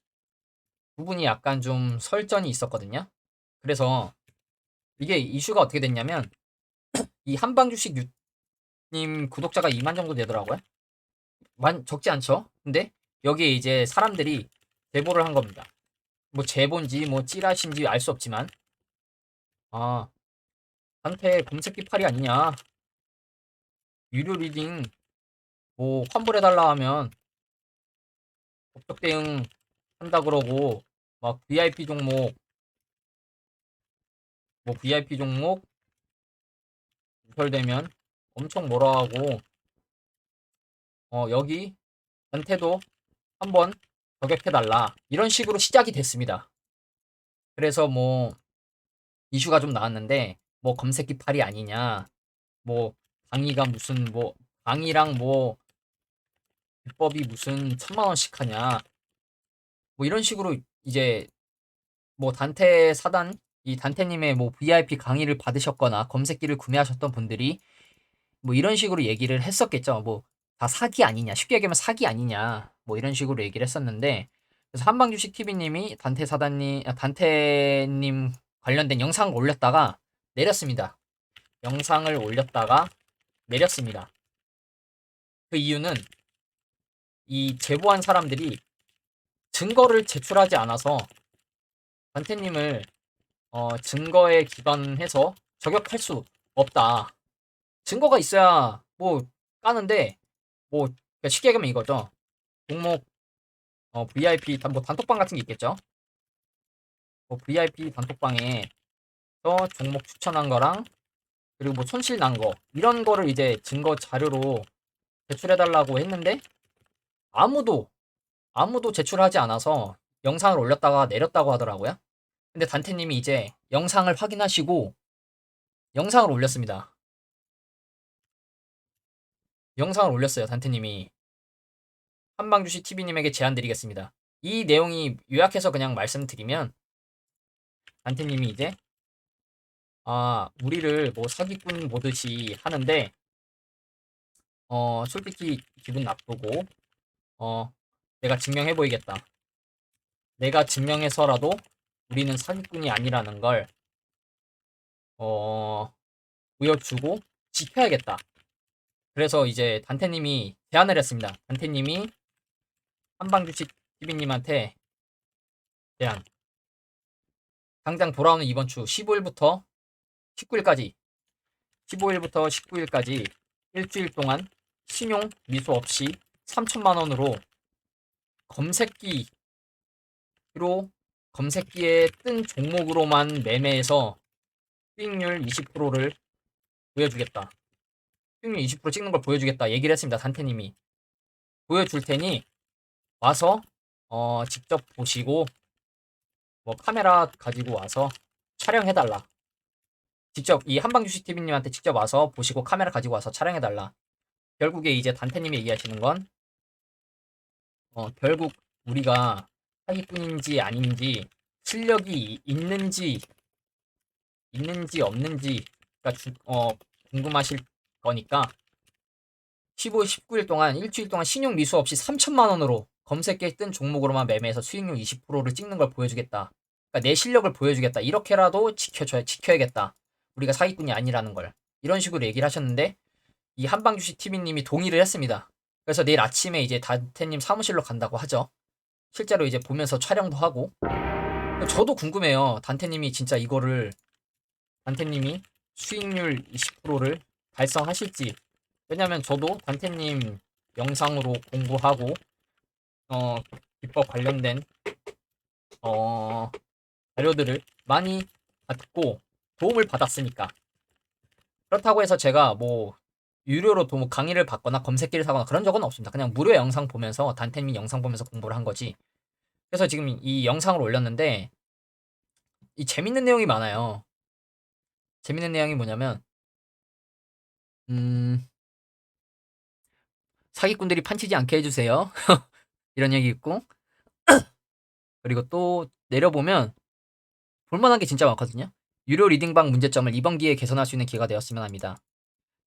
두 분이 약간 좀 설전이 있었거든요. 그래서 이게 이슈가 어떻게 됐냐면 이 한방주식님 구독자가 2만 정도 되더라고요. 적지 않죠? 근데 여기에 이제 사람들이 제보를 한 겁니다. 뭐 제보인지 뭐 찌라시인지 알 수 없지만 아, 한테 검색기 팔이 아니냐. 유료 리딩 뭐 환불해달라 하면 법적 대응 한다 그러고 막 VIP 종목 뭐 VIP 종목 누설되면 엄청 뭐라 하고 여기 한테도 한번 저격해달라 이런 식으로 시작이 됐습니다. 그래서 뭐 이슈가 좀 나왔는데 뭐 검색기 팔이 아니냐 뭐 강의가 무슨 뭐 강의랑 뭐 비법이 무슨 1,000만 원씩 하냐 뭐 이런 식으로 이제 뭐 단테 사단 이 단테님의 뭐 VIP 강의를 받으셨거나 검색기를 구매하셨던 분들이 뭐 이런 식으로 얘기를 했었겠죠. 뭐 다 사기 아니냐 쉽게 얘기하면 사기 아니냐 뭐 이런 식으로 얘기를 했었는데 그래서 한방주식 TV님이 단테 사단님 단테님 관련된 영상을 올렸다가 내렸습니다. 영상을 올렸다가 내렸습니다. 그 이유는 이 제보한 사람들이 증거를 제출하지 않아서 단테님을 증거에 기반해서 저격할 수 없다. 증거가 있어야 뭐 까는데 뭐 그러니까 쉽게 얘기하면 이거죠. 종목 VIP 뭐 단톡방 같은 게 있겠죠. 뭐 VIP 단톡방에 종목 추천한 거랑 그리고 뭐 손실 난 거 이런 거를 이제 증거 자료로 제출해 달라고 했는데 아무도 제출하지 않아서 영상을 올렸다가 내렸다고 하더라고요. 근데 단테님이 이제 영상을 확인하시고 영상을 올렸습니다. 영상을 올렸어요. 단테님이 한방주식 TV님에게 제안 드리겠습니다. 이 내용이 요약해서 그냥 말씀드리면 단테님이 이제 우리를 뭐 사기꾼 보듯이 하는데 솔직히 기분 나쁘고 내가 증명해 보이겠다. 내가 증명해서라도 우리는 사기꾼이 아니라는 걸 보여주고 지켜야겠다. 그래서 이제 단테님이 제안을 했습니다. 단테님이 한방주식 TV님한테 제안. 당장 돌아오는 이번 주 15일부터 19일까지 15일부터 19일까지 일주일 동안 신용 미수 없이 3천만 원으로 검색기로 검색기에 뜬 종목으로만 매매해서 수익률 20%를 보여주겠다. 수익률 20% 찍는 걸 보여주겠다 얘기를 했습니다. 단테님이 보여줄 테니 와서 직접 보시고 뭐 카메라 가지고 와서 촬영해달라. 직접 이 한방주식 TV님한테 직접 와서 보시고 카메라 가지고 와서 촬영해달라. 결국에 이제 단테님이 얘기하시는 건 결국 우리가 사기꾼인지 아닌지 실력이 있는지 없는지가 궁금하실 거니까 15, 19일 동안 일주일 동안 신용 미수 없이 3천만 원으로 검색기에 뜬 종목으로만 매매해서 수익률 20%를 찍는 걸 보여주겠다. 그러니까 내 실력을 보여주겠다. 이렇게라도 지켜야겠다. 우리가 사기꾼이 아니라는 걸. 이런 식으로 얘기를 하셨는데 이 한방주식 TV님이 동의를 했습니다. 그래서 내일 아침에 이제 단테님 사무실로 간다고 하죠. 실제로 이제 보면서 촬영도 하고. 저도 궁금해요. 단테님이 수익률 20%를 달성하실지. 왜냐면 저도 단테님 영상으로 공부하고, 비법 관련된, 자료들을 많이 받고 도움을 받았으니까. 그렇다고 해서 제가 뭐, 유료로 뭐 강의를 받거나 검색기를 사거나 그런 적은 없습니다. 그냥 무료 영상 보면서, 단테님 영상 보면서 공부를 한 거지. 그래서 지금 이 영상을 올렸는데, 이 재밌는 내용이 많아요. 재밌는 내용이 뭐냐면, 사기꾼들이 판치지 않게 해주세요. 이런 얘기 있고, 그리고 또 내려보면 볼만한 게 진짜 많거든요. 유료 리딩방 문제점을 이번 기회에 개선할 수 있는 기회가 되었으면 합니다.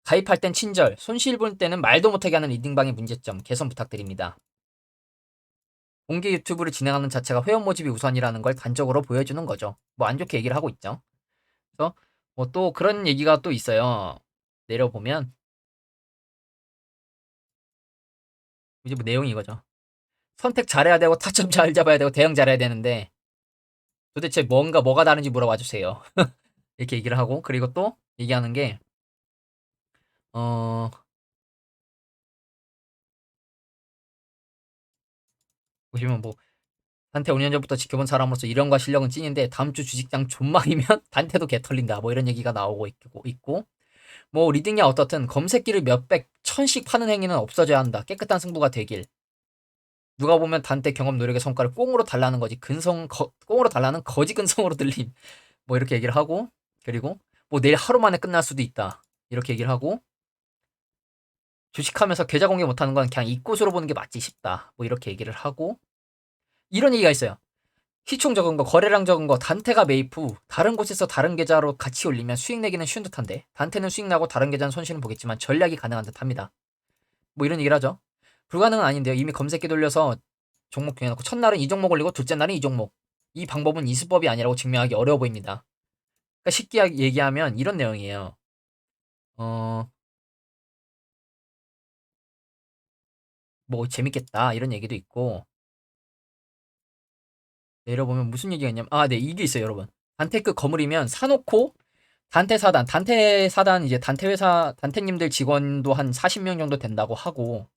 가입할 땐 친절, 손실 볼 때는 말도 못하게 하는 리딩방의 문제점 개선 부탁드립니다. 공개 유튜브를 진행하는 자체가 회원 모집이 우선이라는 걸 단적으로 보여주는 거죠. 뭐 안 좋게 얘기를 하고 있죠. 그래서 뭐 또 그런 얘기가 또 있어요. 내려보면 이제 뭐 내용이 이거죠. 선택 잘해야 되고 타점 잘 잡아야 되고 대응 잘해야 되는데 도대체 뭐가 다른지 물어봐 주세요. 이렇게 얘기를 하고 그리고 또 얘기하는 게 어, 보시면 뭐 단테 5년 전부터 지켜본 사람으로서 이런과 실력은 찐인데 다음 주 주식장 존망이면 단테도 개털린다. 뭐 이런 얘기가 나오고 있고 뭐 리딩이 어떻든 검색기를 몇백 천씩 파는 행위는 없어져야 한다. 깨끗한 승부가 되길. 누가 보면 단테 경험 노력의 성과를 꽁으로 달라는 거지 꽁으로 달라는 거지 근성으로 들림. 뭐 이렇게 얘기를 하고 그리고 뭐 내일 하루 만에 끝날 수도 있다. 이렇게 얘기를 하고 주식하면서 계좌 공개 못하는 건 그냥 입꽃으로 보는 게 맞지 싶다. 뭐 이렇게 얘기를 하고 이런 얘기가 있어요. 시총 적은 거, 거래량 적은 거, 단테가 매입 후 다른 곳에서 다른 계좌로 같이 올리면 수익 내기는 쉬운 듯한데 단테는 수익 나고 다른 계좌는 손실은 보겠지만 전략이 가능한 듯합니다. 뭐 이런 얘기를 하죠. 불가능은 아닌데요. 이미 검색기 돌려서 종목 정해놓고 첫날은 이 종목 올리고 둘째 날은 이 종목. 이 방법은 이수법이 아니라고 증명하기 어려워 보입니다. 그러니까 쉽게 얘기하면 이런 내용이에요. 어, 뭐 재밌겠다 이런 얘기도 있고 내려보면 무슨 얘기가 있냐면 네 이게 있어요 여러분. 단테크 거물이면 사놓고 단테 사단 이제 단테 회사 단테님들 직원도 한 40명 정도 된다고 하고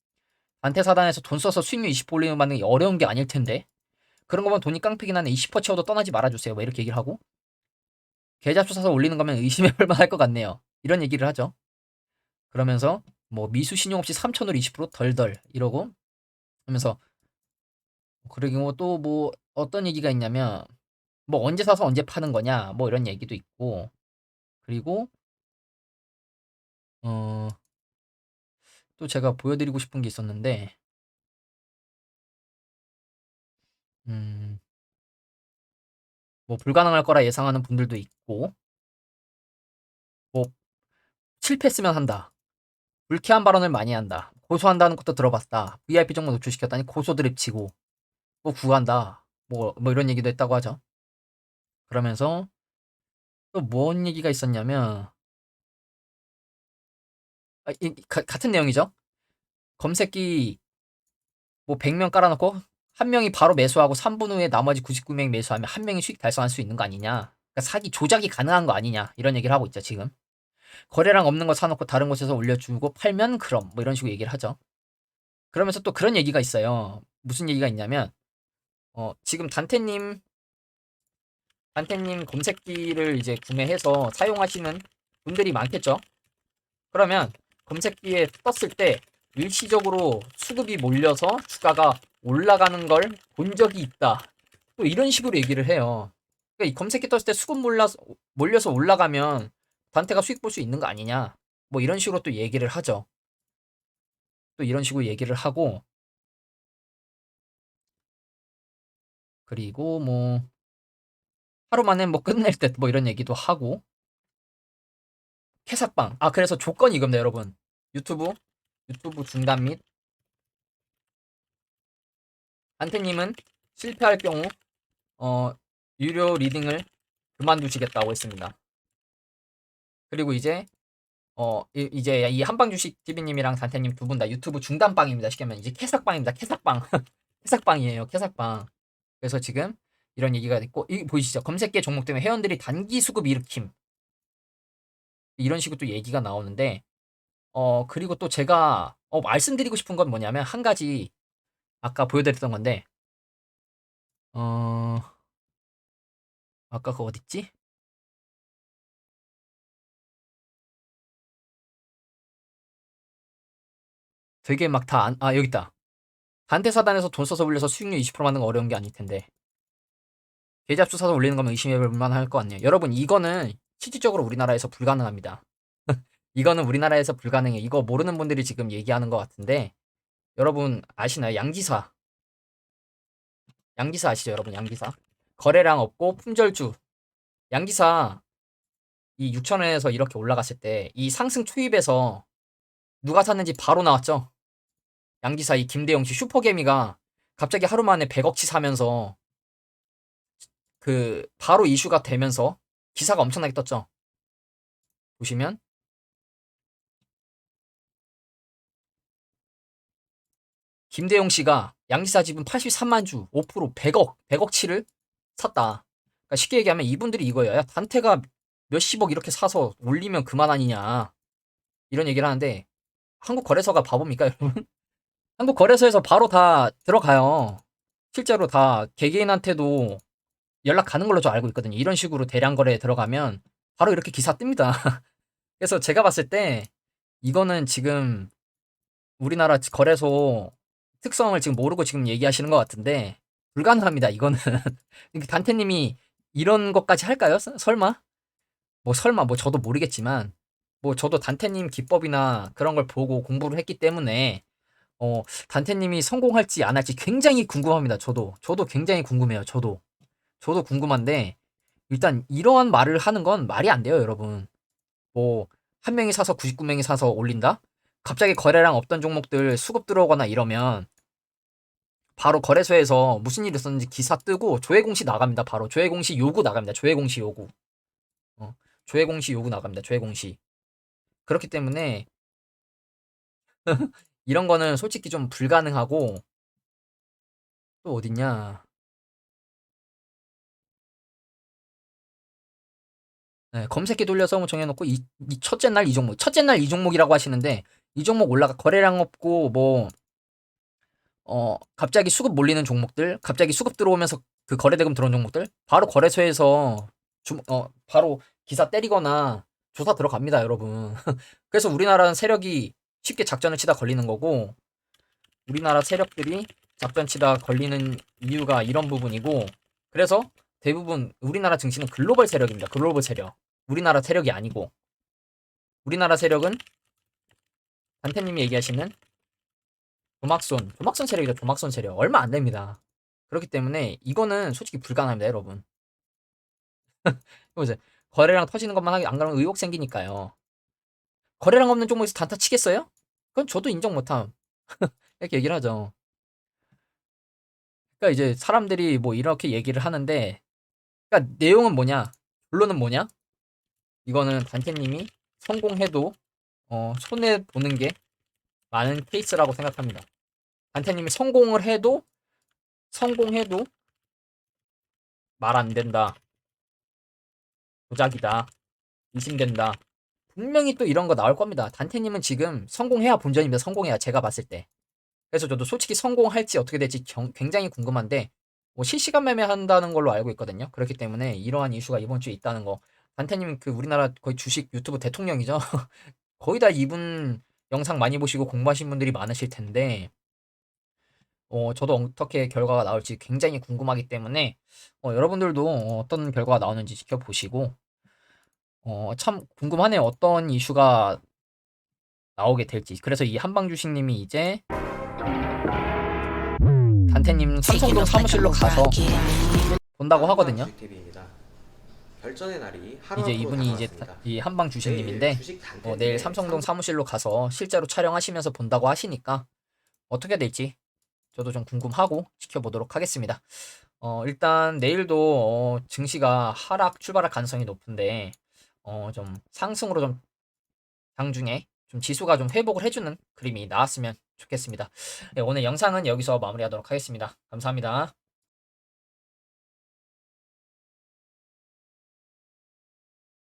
단테 사단에서 돈 써서 수익률 20% 올리는 받는 게 어려운 게 아닐 텐데 그런 거면 돈이 깡패긴 하네 20% 채워도 떠나지 말아주세요 뭐 이렇게 얘기를 하고 계좌 사서 올리는 거면 의심해볼 만할 것 같네요 이런 얘기를 하죠. 그러면서 뭐 미수 신용 없이 3천으로 20% 덜덜 이러고 하면서 그리고 또 뭐 어떤 얘기가 있냐면 뭐 언제 사서 언제 파는 거냐 뭐 이런 얘기도 있고 그리고 어 또 제가 보여드리고 싶은 게 있었는데 음 뭐 불가능할 거라 예상하는 분들도 있고 뭐 실패했으면 한다. 불쾌한 발언을 많이 한다. 고소한다는 것도 들어봤다. VIP 정보 노출시켰다니 고소 드립치고 뭐 구한다. 뭐 이런 얘기도 했다고 하죠. 그러면서 또 뭔 얘기가 있었냐면 같은 내용이죠. 검색기 뭐 100명 깔아놓고 한 명이 바로 매수하고 3분 후에 나머지 99명이 매수하면 한 명이 수익 달성할 수 있는 거 아니냐. 그러니까 사기 조작이 가능한 거 아니냐. 이런 얘기를 하고 있죠, 지금. 거래량 없는 거 사놓고 다른 곳에서 올려주고 팔면 그럼 뭐 이런 식으로 얘기를 하죠. 그러면서 또 그런 얘기가 있어요. 무슨 얘기가 있냐면 지금 단테님 검색기를 이제 구매해서 사용하시는 분들이 많겠죠. 그러면 검색기에 떴을 때 일시적으로 수급이 몰려서 주가가 올라가는 걸 본 적이 있다. 또 이런 식으로 얘기를 해요. 그러니까 이 검색기 떴을 때 수급 몰려서 올라가면 단테가 수익 볼 수 있는 거 아니냐. 뭐 이런 식으로 또 얘기를 하죠. 또 이런 식으로 얘기를 하고 그리고 뭐 하루 만에 뭐 끝낼 듯 뭐 이런 얘기도 하고 캐삭방 그래서 조건이 이겁니다 여러분. 유튜브 중단 및 한태님은 실패할 경우 어 유료 리딩을 그만두시겠다고 했습니다. 그리고 이제 이제 이 한방주식 TV님이랑 단태님 두 분 다 유튜브 중단방입니다. 쉽게 하면 이제 캐삭방입니다. 캐삭방 캐삭방이에요. 캐삭방. 그래서 지금 이런 얘기가 있고 이 보이시죠? 검색계 종목 때문에 회원들이 단기 수급 일으킴 이런 식으로 또 얘기가 나오는데 그리고 또 제가 말씀드리고 싶은 건 뭐냐면 한 가지 아까 보여드렸던 건데 어 아까 그거 어딨지? 되게 막 다 여기 있다. 단테 사단에서 돈 써서 올려서 수익률 20% 받는 거 어려운 게 아닐 텐데 계좌수 사서 올리는 거면 의심해 볼 만할 것 같네요. 여러분 이거는 실질적으로 우리나라에서 불가능합니다. 이거는 우리나라에서 불가능해. 이거 모르는 분들이 지금 얘기하는 것 같은데 여러분 아시나요? 양지사 아시죠 여러분 양지사 거래량 없고 품절주 양지사 이 6,000원에서 이렇게 올라갔을 때 이 상승 초입에서 누가 샀는지 바로 나왔죠. 양지사 이 김대영 씨 슈퍼개미가 갑자기 하루 만에 100억치 사면서 그 바로 이슈가 되면서 기사가 엄청나게 떴죠. 보시면 김대용 씨가 양지사 지분 83만 주 5% 100억치를 샀다. 그러니까 쉽게 얘기하면 이분들이 이거예요. 야, 단테가 몇십억 이렇게 사서 올리면 그만 아니냐. 이런 얘기를 하는데 한국 거래소가 바보입니까, 여러분? 한국 거래소에서 바로 다 들어가요. 실제로 다 개개인한테도 연락 가는 걸로 저 알고 있거든요. 이런 식으로 대량 거래에 들어가면 바로 이렇게 기사 뜹니다. 그래서 제가 봤을 때 이거는 지금 우리나라 거래소 특성을 지금 모르고 지금 얘기하시는 것 같은데 불가능합니다. 이거는 단테님이 이런 것까지 할까요? 설마? 뭐 설마 뭐 저도 모르겠지만 뭐 저도 단테님 기법이나 그런 걸 보고 공부를 했기 때문에 단테님이 성공할지 안 할지 굉장히 궁금합니다. 저도 굉장히 궁금해요. 저도 궁금한데 일단 이러한 말을 하는 건 말이 안 돼요, 여러분. 뭐 한 명이 사서 99명이 사서 올린다? 갑자기 거래량 없던 종목들 수급 들어오거나 이러면 바로 거래소에서 무슨 일이 있었는지 기사 뜨고 조회 공시 나갑니다. 바로 조회 공시 요구 나갑니다. 조회 공시 요구. 조회 공시 요구 나갑니다. 조회 공시. 그렇기 때문에 이런 거는 솔직히 좀 불가능하고 또 어딨냐? 네, 검색기 돌려서 뭐 정해놓고 이 첫째 날 이 종목, 첫째 날 이 종목이라고 하시는데 이 종목 올라가 거래량 없고 뭐 갑자기 수급 몰리는 종목들, 갑자기 수급 들어오면서 그 거래대금 들어온 종목들, 바로 거래소에서 바로 기사 때리거나 조사 들어갑니다, 여러분. 그래서 우리나라는 세력이 쉽게 작전을 치다 걸리는 거고, 우리나라 세력들이 작전 치다 걸리는 이유가 이런 부분이고, 그래서 대부분 우리나라 증시는 글로벌 세력입니다. 글로벌 세력. 우리나라 세력이 아니고, 우리나라 세력은 단태님이 얘기하시는 조막손 세력이죠. 조막손 세력. 얼마 안 됩니다. 그렇기 때문에 이거는 솔직히 불가능합니다, 여러분. 이제 거래량 터지는 것만 하기 안 그러면 의혹 생기니까요. 거래량 없는 종목에서 단타 치겠어요? 그건 저도 인정 못함. 이렇게 얘기를 하죠. 그러니까 이제 사람들이 뭐 이렇게 얘기를 하는데, 그러니까 내용은 뭐냐? 결론은 뭐냐? 이거는 단태님이 성공해도 손해 보는 게 많은 케이스라고 생각합니다. 단태님이 성공해도 말 안 된다. 조작이다. 의심된다. 분명히 또 이런 거 나올 겁니다. 단테님은 지금 성공해야 본전입니다. 성공해야 제가 봤을 때. 그래서 저도 솔직히 성공할지 어떻게 될지 굉장히 궁금한데 뭐 실시간 매매한다는 걸로 알고 있거든요. 그렇기 때문에 이러한 이슈가 이번 주에 있다는 거. 단테님 그 우리나라 거의 주식 유튜브 대통령이죠. 거의 다 이분 영상 많이 보시고 공부하신 분들이 많으실 텐데 저도 어떻게 결과가 나올지 굉장히 궁금하기 때문에 여러분들도 어떤 결과가 나오는지 지켜보시고 참 궁금하네요. 어떤 이슈가 나오게 될지. 그래서 이 한방주식님이 이제 단태님 삼성동 사무실로 가서 본다고 하거든요. 결전의 날이 하루 이제 앞으로 이분이 이제 다가왔습니다. 이 한방주식님인데 내일 삼성동 사무실로 가서 실제로 촬영하시면서 본다고 하시니까 어떻게 될지 저도 좀 궁금하고 지켜보도록 하겠습니다. 일단 내일도 증시가 하락 출발할 가능성이 높은데 좀 상승으로 좀 장중에 좀 지수가 좀 회복을 해주는 그림이 나왔으면 좋겠습니다. 네, 오늘 영상은 여기서 마무리하도록 하겠습니다. 감사합니다.